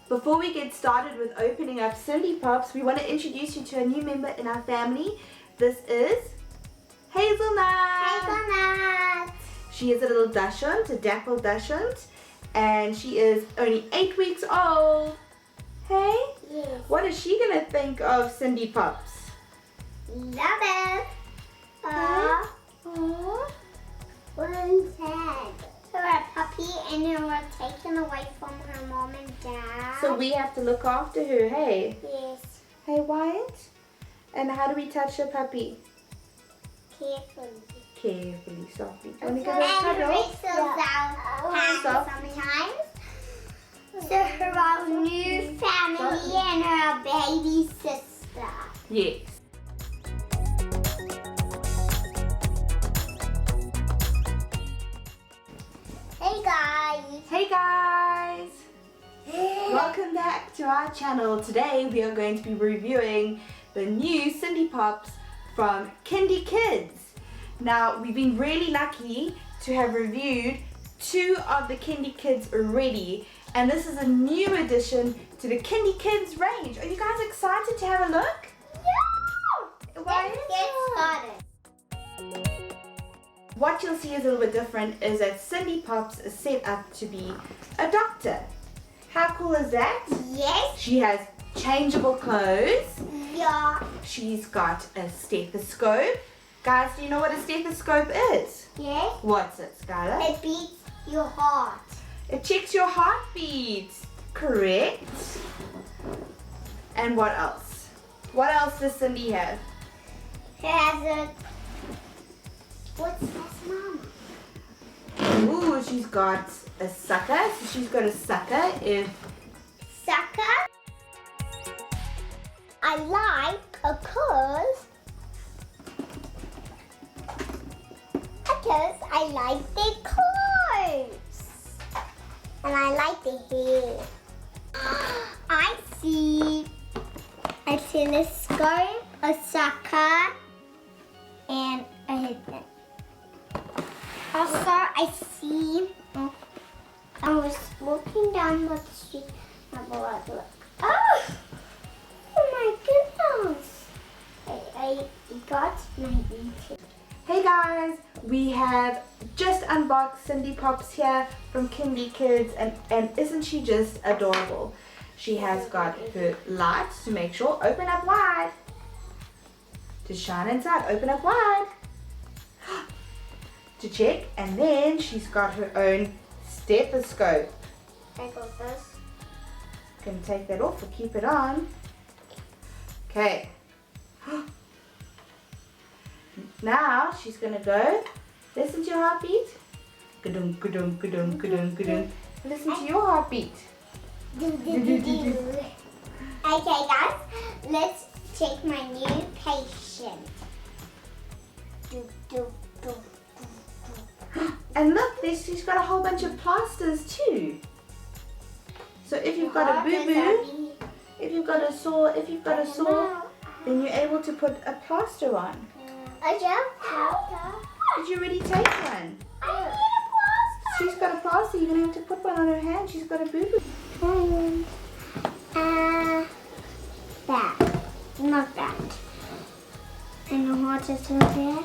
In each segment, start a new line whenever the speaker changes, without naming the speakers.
Before we get started with opening up Cindy Pops, we want to introduce you to a new member in our family. This is Hazelnut.
Hazelnut.
She is a little dachshund, a dappled dachshund, and she is only 8 weeks old. Hey?
Yes.
What is she going to think of Cindy Pops?
Love it.
Aww.
One sad. Her a puppy and her was taken away from her mom and dad.
So we have to look after her, hey?
Yes.
Hey, Wyatt? And how do we touch the puppy?
Carefully.
Carefully, softly. Want to give
And
her a
her
cuddle?
wrists down sometimes. So her our new family and her baby sister.
Yes.
Hey guys.
Hey guys! Welcome back to our channel. Today we are going to be reviewing the new Cindy Pops from Kindi Kids. Now we've been really lucky to have reviewed 2 of the Kindi Kids already, and this is a new addition to the Kindi Kids range. Are you guys excited to have a look?
Yeah!
Why?
Let's get started.
What you'll see is a little bit different is that Cindy Pops is set up to be a doctor. How cool is that?
Yes.
She has changeable clothes.
Yeah.
She's got a stethoscope. Guys, do you know what a stethoscope is?
Yes.
What's it, Skylar?
It beats your heart.
It checks your heartbeat. Correct. And what else? What else does Cindy have?
It has a... What's this, Mama?
Ooh, she's got a sucker. So she's got a sucker if...
Sucker. I like because I like the clothes. And I like the hair. I see a telescope, a sucker, and a headband. Also, I see, I was walking down the street. Look. Oh my goodness. I got my eating.
Hey guys, we have just unboxed Cindy Pops here from Kindi Kids, and isn't she just adorable? She has got her lights to make sure, open up wide. To shine inside, open up wide. To check, and then she's got her own stethoscope.
I got this.
Can take that off or keep it on. Okay. Now she's gonna go. Listen to your heartbeat. Ka-dum, ka-dum, ka-dum, ka-dum, ka-dum. Listen to your heartbeat.
Okay guys, let's take my new patient.
And look, she's got a whole bunch of plasters too. So if you've got a boo-boo, if you've got a sore, then you're able to put a plaster on. Did you already take one?
I need a plaster.
She's got a plaster, you're going to have to put one on her hand. She's got a boo-boo.
That. Not that. I know how to do that.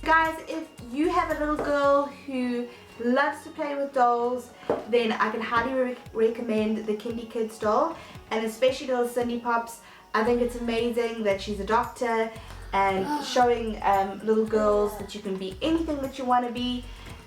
Guys, if you have a little girl who
loves to play with dolls, then I can highly recommend the Kindi Kids doll, and especially little Cindy Pops. I think it's amazing that she's a doctor and showing little girls that you can be anything that you want to be,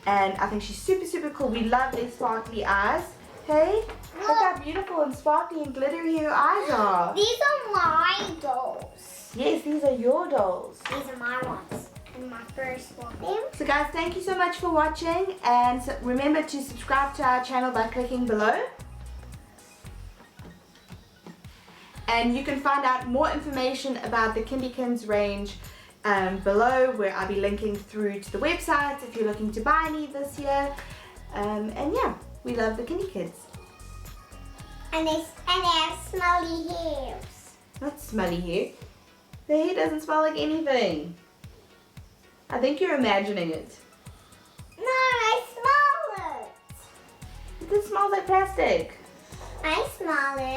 and I think she's super, super cool. We love their sparkly eyes. Hey, look how beautiful and sparkly and glittery her eyes are.
These are my dolls.
Yes, these are your dolls.
These are my ones. And my first one.
So guys, thank you so much for watching, and remember to subscribe to our channel by clicking below. And you can find out more information about the Kindi Kids range below, where I'll be linking through to the websites if you're looking to buy any this year. And yeah, we love the Kindi Kids.
And they have smelly hairs.
Not smelly hair. The hair doesn't smell like anything. I think you're imagining it.
No, I smell it.
It smells like plastic.
I smell it.